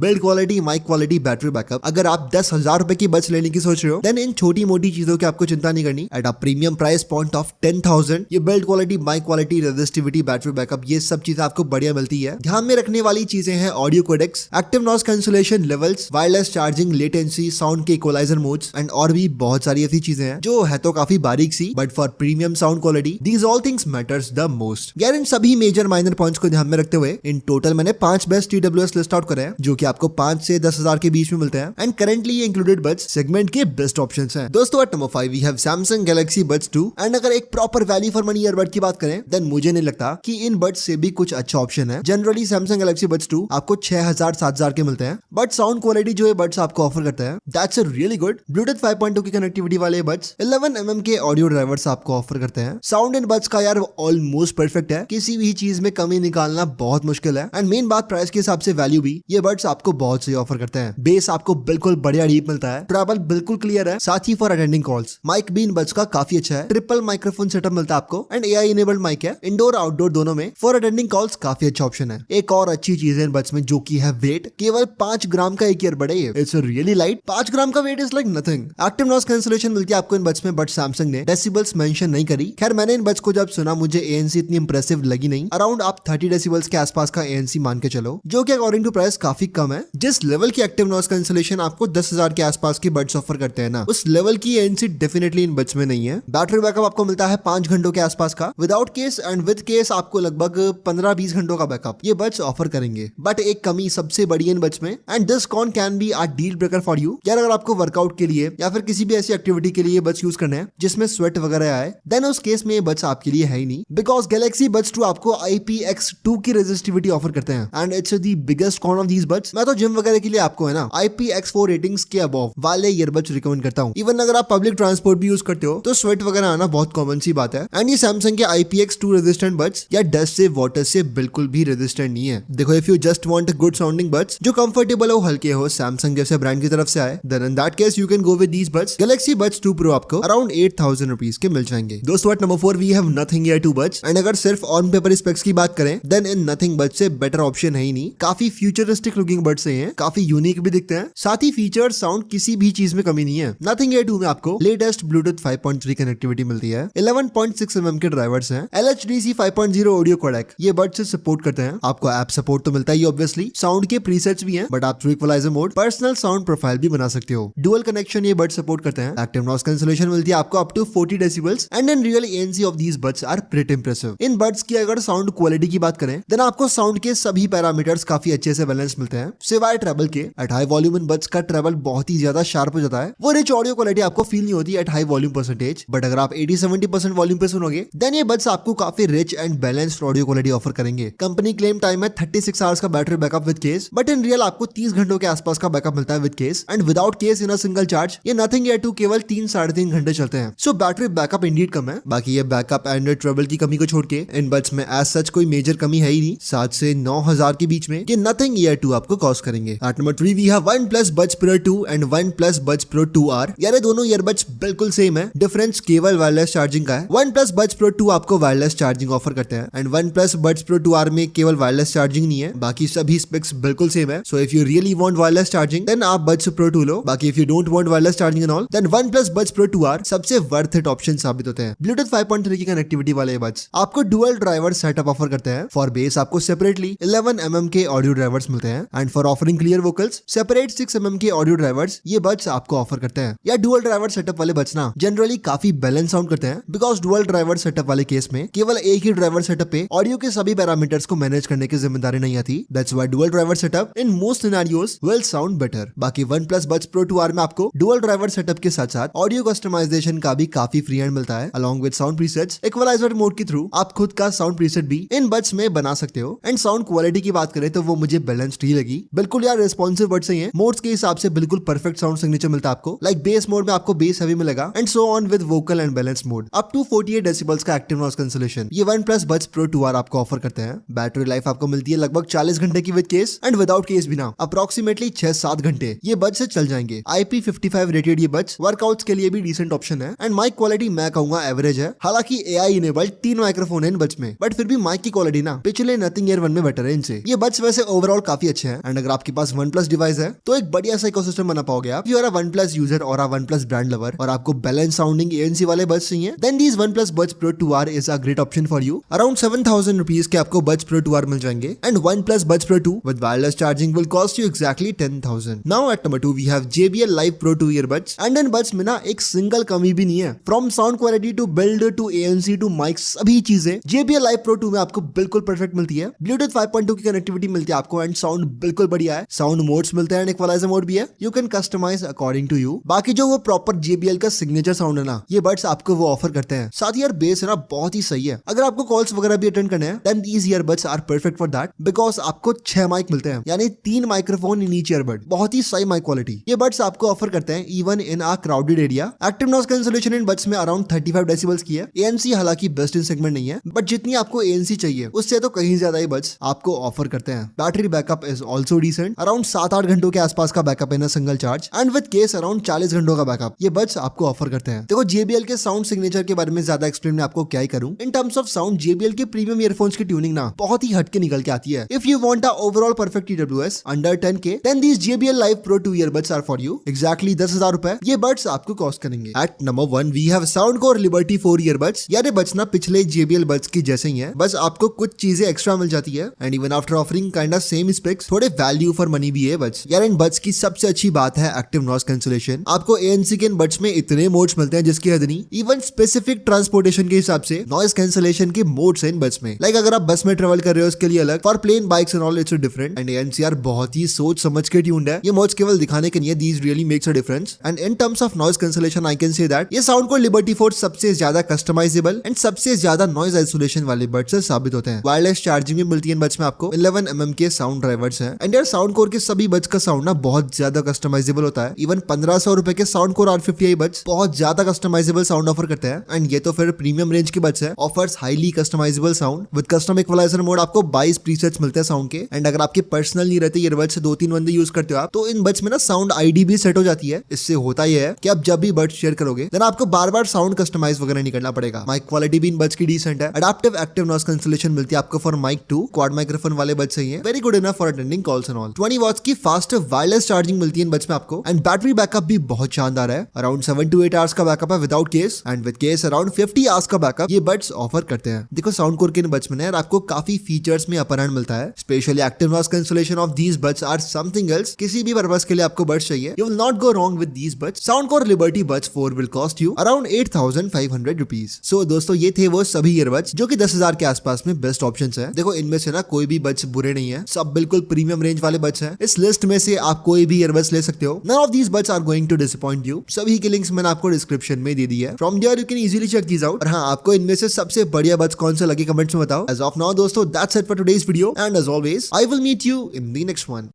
Build quality, mic quality, battery backup. अगर आप 10,000 रुपए की बड्स लेने की सोच रहे हो देन इन छोटी मोटी चीजों की आपको चिंता नहीं करनी। At a premium price point of 10,000 ये build quality, mic quality, resistivity, battery backup ये सब चीजें आपको बढ़िया मिलती है। ध्यान में रखने वाली चीजें हैं audio codecs, active noise cancellation levels, wireless charging, latency, sound के इक्वलाइजर मोड्स एंड और भी बहुत सारी ऐसी चीजें हैं जो है तो काफी बारीक सी, but for premium sound quality these all things matters the most. यार इन सभी मेजर माइनर पॉइंट्स को ध्यान में रखते हुए इन टोटल मैंने 5 बेस्ट TWS लिस्ट आउट करे हैं जो कि आपको 5 से 10,000 के बीच में मिलते हैं एंड करेंटली ये इंक्लूडेड बड्स सेगमेंट के बेस्ट ऑप्शंस हैं। दोस्तों at number 5 we have Samsung Galaxy Buds 2 and अगर एक proper value for money earbud की बात करें देन मुझे नहीं लगता कि इन बड्स से भी कुछ अच्छा ऑप्शन है। जनरली Samsung Galaxy Buds 2 आपको 6,000 7,000 के मिलते हैं, बट साउंड क्वालिटी जो ये बड्स आपको ऑफर करता है दैट्स रियली गुड। ब्लूटूथ 5.2 की कनेक्टिविटी वाले बड्स 11mm के ऑडियो ड्राइवर्स आपको ऑफर करते हैं। साउंड इन बड्स का यार ऑलमोस्ट परफेक्ट है, किसी भी चीज में कमी निकालना बहुत मुश्किल है एंड मेन बात प्राइस के हिसाब से वैल्यू भी ये बड्स आपको बहुत सही ऑफर करते हैं। बेस आपको बिल्कुल बढ़िया डीप मिलता है, ट्रैवल बिल्कुल क्लियर है, साथ ही फॉर अटेंडिंग कॉल्स माइक भी इन बड्स का काफी अच्छा है। ट्रिपल माइक्रोफोन सेटअप मिलता है आपको एंड AI इनेबल्ड माइक है, इंडोर आउटडोर दोनों में। फॉर अटेंडिंग कॉल्स काफी अच्छा ऑप्शन है। एक और अच्छी चीज है इन बड्स में जो की है वेट, केवल 5 ग्राम का एक ईयरबड है ये, इट्स रियली लाइट। 5 ग्राम का weight is like nothing. Active noise cancellation मिलती है आपको इन बड्स में, बट सैमसंग ने डेसिबल्स मेंशन नहीं करी। खैर मैंने इन बड्स को जब सुना मुझे ANC इतनी इंप्रेसिव लगी नहीं। अराउंड आप 30 डेसिबल्स के आसपास का ANC मान के चलो, जो कि अकॉर्डिंग टू प्राइस काफी कम है। जिस लेवल की एक्टिव नॉइज कैंसलेशन आपको 10,000 के आसपास की बड्स ऑफर करते हैं ना, उस लेवल की ANC डेफिनेटली इन बड्स में नहीं है। बैटरी बैकअप आपको मिलता है 5 घंटों के आसपास का, without case and with case आपको लगभग 15-20 घंटों का बैकअप ये बड्स ऑफर करेंगे। बट एक कमी सबसे बड़ी इन बड्स में and this con can be a deal breaker for you. यार अगर आपको वर्कआउट के लिए या फिर किसी भी ऐसी एक्टिविटी के लिए बड्स यूज करने हैं जिसमें स्वेट वगैरह आए देन उस केस में ये बड्स आपके लिए है ही नहीं, बिकॉज गैलेक्सी बड्स 2 आपको IPX2 की रेजिस्टिविटी ऑफर करते हैं and it's the biggest con of these buds. मैं तो जिम वगैरह के लिए आपको है ना IPX4 रेटिंग्स के अबव वाले ईयरबड्स रिकमेंड करता हूं। इवन अगर आप पब्लिक ट्रांसपोर्ट भी यूज करते हो तो स्वेट वगैरह आना बहुत कॉमन सी बात है एंड ये सैमसंग के IPX2 रेजिस्टेंट बड्स या डस्ट से वाटर से बिल्कुल भी रेजिस्टेंट नहीं है। देखो if you just want good sounding buds जो कंफर्टेबल हो, हल्के हो, सैमसंग जैसे ब्रांड की तरफ से आए then in that case you can go with these buds. Galaxy Buds 2 Pro आपको अराउंड 8,000 रुपीज के मिल जाएंगे। दोस्तों at number 4 we have Nothing Ear 2 buds and अगर सिर्फ ऑन पेपर स्पेक्स की बात करें देन इन नथिंग बड्स से बेटर ऑप्शन है ही नहीं। काफी फ्यूचरिस्टिक लुकिंग बड्स हैं, काफी यूनिक भी दिखते हैं, साथ ही फीचर साउंड किसी भी चीज में कमी नहीं है। नथिंग ईयर 2 में आपको लेटेस्ट ब्लूटूथ 5.3 कनेक्टिविटी मिलती है, 11.6mm के ड्राइवर्स हैं, LHDC 5.0 ऑडियो कोडेक ये बड्स से सपोर्ट करते हैं। आपको ऐप सपोर्ट तो मिलता ही ऑब्वियसली, साउंड के प्रीसेट्स भी हैं, बट आप through equaliser mode personal sound profile भी बना सकते हो। डुअल कनेक्शन ये बड्स सपोर्ट करते हैं। एक्टिव नॉइज कैंसलेशन मिलती है आपको up to 40 decibels and in real ANC of these buds are pretty impressive. इन बड्स की अगर साउंड क्वालिटी की बात करें देन आपको साउंड के सभी पैरामीटर्स काफी अच्छे से बैलेंस मिलते हैं, सिवाय ट्रेबल के। At high volume in buds का ट्रेबल बहुत ही ज्यादा शार्प हो जाता है, वो रिच ऑडियो क्वालिटी आपको फील नहीं होती at high volume percentage, but अगर आप 80-70% वॉल्यूम पे सुनोगे देन ये बड्स आपको काफी rich and balanced audio quality offer करेंगे। कंपनी क्लेम टाइम है 36 आवर्स का battery backup with case, but in real आपको 30 घंटों के आसपास का बैकअप मिलता है with case and without case in a single charge ये नथिंग ईयर 2 केवल 3-3.5 घंटे चलते हैं। सो बैटरी बैकअप इंडीड कम है, बाकी ये बैकअप एंड ट्रेबल की कमी को छोड़ के इन बड्स में एज सच कोई मेजर कमी है ही नहीं। 7 से 9,000 के बीच में ये नथिंग ईयर 2 आपको कॉस्ट करेंगे। At number 3 we have OnePlus Buds Pro 2 and OnePlus Buds Pro 2R। यार दोनों ईयरबड्स बिल्कुल सेम है, डिफरेंस केवल वायरलेस चार्जिंग का है। OnePlus Buds Pro 2 आपको वायरलेस चार्जिंग ऑफर करते हैं and OnePlus Buds Pro 2R में केवल वायरलेस चार्जिंग नहीं है, बाकी सभी स्पेक्स बिल्कुल सेम है। So if you really want wireless charging then आप Buds Pro 2 लो, बाकी if you don't want wireless charging and all then OnePlus Buds Pro 2R सबसे वर्थ इट ऑप्शन साबित होते हैं। ब्लूटूथ 5.3 की कनेक्टिविटी वाले बड्स आपको डुअल ड्राइवर सेटअप ऑफर करते हैं। फॉर बेस आपको सेपरेटली 11mm के ऑडियो ड्राइवर्स मिलते हैं and for offering clear vocals separate 6mm के ऑडियो ड्राइवर्स ये बड्स आपको ऑफर करते हैं। या डुअल ड्राइवर सेटअप वाले बड्स ना जनरली काफी बैलेंस साउंड करते हैं, बिकॉज डुअल ड्राइवर सेटअप वाले केस में केवल एक ही ड्राइवर सेटअप पे ऑडियो के सभी पैरामीटर्स को मैनेज करने की जिम्मेदारी नहीं आती। That's why dual driver setup in most scenarios will sound better. बाकी OnePlus Buds Pro 2R में आपको डुअल ड्राइवर सेटअप के साथ साथ ऑडियो कस्टमाइजेशन का भी काफी फ्री हैंड मिलता है, along with sound presets. Equaliser mode के थ्रू आप खुद का साउंड प्रीसेट भी इन बड्स में बना सकते हो। एंड साउंड क्वालिटी की बात करें तो वो मुझे बैलेंस्ड ही लगी, बिल्कुल यार रिस्पॉन्सिव बड्स ही हैं। मोड्स के हिसाब से बिल्कुल परफेक्ट साउंड सिग्नेचर मिलता है आपको। लाइक बेस मोड में आपको बेस हेवी मिलेगा and so on with vocal and balance mode. Up to 48 decibels का एक्टिव नॉइज कैंसलेशन ये OnePlus Buds Pro 2R आपको ऑफर करते हैं। बैटरी लाइफ आपको मिलती है लगभग 40 घंटे की with case and without case भी ना अप्रोक्सीमेटली 6-7 घंटे ये बड्स से चल जाएंगे। IP55 रेटेड ये बड्स वर्कआउट्स के लिए भी डिसेंट ऑप्शन है एंड माइक क्वालिटी मैं कहूंगा एवरेज है। हालांकि AI इनेबल्ड 3 माइक्रोफोन है इन बड्स में, बट फिर भी माइक की क्वालिटी ना पिछले नथिंग ईयर 1 में बेटर है इनसे। ये बड्स वैसे ओवरऑल काफी अच्छे हैं एंड अगर आपके पास OnePlus डिवाइस है तो एक बढ़िया सा इकोसिस्टम बना पाओगे आप। You are a OnePlus user और अ OnePlus ब्रांड लवर और आपको बैलेंस साउंडिंग ANC वाले बड्स चाहिए, then these OnePlus Buds Pro 2R is a great option for you. Around 7,000 rupees के आपको Buds Pro 2R मिल जाएंगे and OnePlus Buds Pro 2 with wireless charging will cost you exactly 10,000। Now at number 2 we have JBL Live Pro 2 earbuds and in buds में ना एक single कमी भी नहीं है। From sound quality to build to ANC to mic सभी चीजें JBL Live Pro 2 में आपको बिल्कुल परफेक्ट मिलती है। ब्लूटूथ 5.2 की कनेक्टिविटी मिलती है आपको एंड साउंड बिल्कुल बढ़िया है। साउंड मोड्स मिलते हैं एंड इक्वलाइजर मोड भी है, you can customise according to you. बाकी जो वो प्रॉपर JBL का सिग्नेचर साउंड है ना, ये बड्स आपको वो ऑफर करते हैं। साथ ही यार बेस है ना बहुत ही सही है। अगर आपको कॉल्स वगैरह भी अटेंड करने हैं then these earbuds are perfect for that because आपको 6 माइक मिलते हैं, यानी 3 माइक्रोफोन इन ईच ईयरबड। बहुत ही सही माइक क्वालिटी ये बड्स आपको ऑफर करते हैं even in a crowded area. Active noise cancellation इन बड्स में अराउंड 35 डेसिबल्स की है। ANC हालांकि बेस्ट इन सेगमेंट नहीं है बट जितनी आपको ANC चाहिए उससे तो कहीं ज्यादा ही बड्स आपको ऑफर करते हैं। Battery backup is also decent, around 7-8 घंटों के आसपास का बैकअप है single charge and with case around 40 घंटों का बैकअप ये बड्स आपको ऑफर करते हैं। देखो JBL के साउंड सिग्नेचर के बारे में ज्यादा एक्सप्लेन मैं आपको क्या ही करूं। In terms of sound JBL के प्रीमियम ईयरफोन्स की ट्यूनिंग ना बहुत ही हटके निकल के आती है। If you want a overall perfect TWS under 10K then these JBL Live Pro 2 earbuds are for you. Exactly 10,000 रुपए ये बड्स आपको कॉस्ट करेंगे। At number 1 we have Soundcore Liberty 4 earbuds. यार ये बड्स ना पिछले JBL बड्स की जैसे ही है, बस आपको कुछ चीजें एक्स्ट्रा मिल जाती है and even after offering kind of same specs थोड़े वैल्यू फॉर मनी भी है बड्स। यार इन बड्स की सबसे अच्छी बात है एक्टिव नॉइज कैंसलेशन। आपको ANC के इन बड्स में इतने मोड्स मिलते हैं जिसकी हद नहीं। इवन स्पेसिफिक ट्रांसपोर्टेशन के हिसाब से नॉइज कैंसलेशन के मोड्स हैं इन बड्स में। लाइक अगर आप बस में ट्रेवल कर रहे हो उसके लिए अलग, for plane bikes and all it's different and ANC यार बहुत ही सोच समझ के ट्यून्ड है। ये मोड्स केवल दिखाने के नहीं है, these really makes a difference and in terms of noise cancellation I can say that ये Soundcore Liberty 4 सबसे ज्यादा कस्टमाइजेबल एंड सबसे ज्यादा नॉइज आइसोलेशन वाले बड्स से साबित होते हैं। वायरलेस चार्जिंग भी मिलती है इन बड्स में आपको। 11 mm के साउंड ड्राइवर्स हैं एंड यार Soundcore के सभी बड्स का साउंड ना बहुत ज्यादा कस्टमाइजेबल होता है। इवन 1500 रुपए के Soundcore R50i बड्स बहुत ज्यादा कस्टमाइजेबल साउंड ऑफर करते हैं एंड ये तो फिर प्रीमियम रेंज के बड्स है। Offers highly customisable sound with custom equaliser mode. आपको 22 प्रीसेट्स मिलते हैं साउंड के एंड अगर आपके पर्सनल नहीं रहते ईयरबड्स से 2-3 बंदे यूज करते हो आप तो इन बड्स में ना साउंड ID भी सेट हो जाती है। इससे होता यह है कि आप जब भी बड्स शेयर करोगे देन आपको बार-बार साउंड कस्टमाइज वगैरह नहीं करना पड़ेगा। माइक क्वालिटी भी इन बड्स की डिसेंट है। अडैप्टिव एक्टिव नॉइज कैंसलेशन मिलती है आपको फॉर माइक 2 क्वाड माइक्रोफोन वाले बड्स चाहिए, very good enough for attending calls and all. 20 watts की फास्ट वायरलेस चार्जिंग मिलती है इन बड्स में आपको एंड बैटरी बैकअप भी बहुत शानदार है। अराउंड 7 to 8 आवर्स का बैकअप है without case and with case around 50 hours का बैकअप ये बड्स ऑफर करते हैं। देखो Soundcore के इन बड्स में आपको काफी फीचर्स में अपर हैंड मिलता है। Specially active noise cancellation of these buds are something else. किसी भी पर्पस के लिए आपको बड्स चाहिए you will not go wrong with these buds. Soundcore Liberty Buds 4 will cost you around 8,500 rupees. So दोस्तों ये थे वो सभी ईयरबड्स जो कि 10,000 के आसपास में बेस्ट ऑप्शंस हैं। देखो इनमें से ना कोई भी बड्स बुरे नहीं है, सब बिल्कुल प्रीमियम रेंज वाले बड्स हैं। इस लिस्ट में से आप कोई भी ईयरबड्स ले सकते हो। None of these buds are going to disappoint you. सभी की लिंक्स मैंने आपको डिस्क्रिप्शन में दे दी है। From there you can easily check these out. और हाँ, आपको इनमें से सबसे बढ़िया बड्स कौन से लगे कमेंट्स में बताओ। एज ऑफ नाउ दोस्तों that's it for today's video and as always I will meet you in the next one.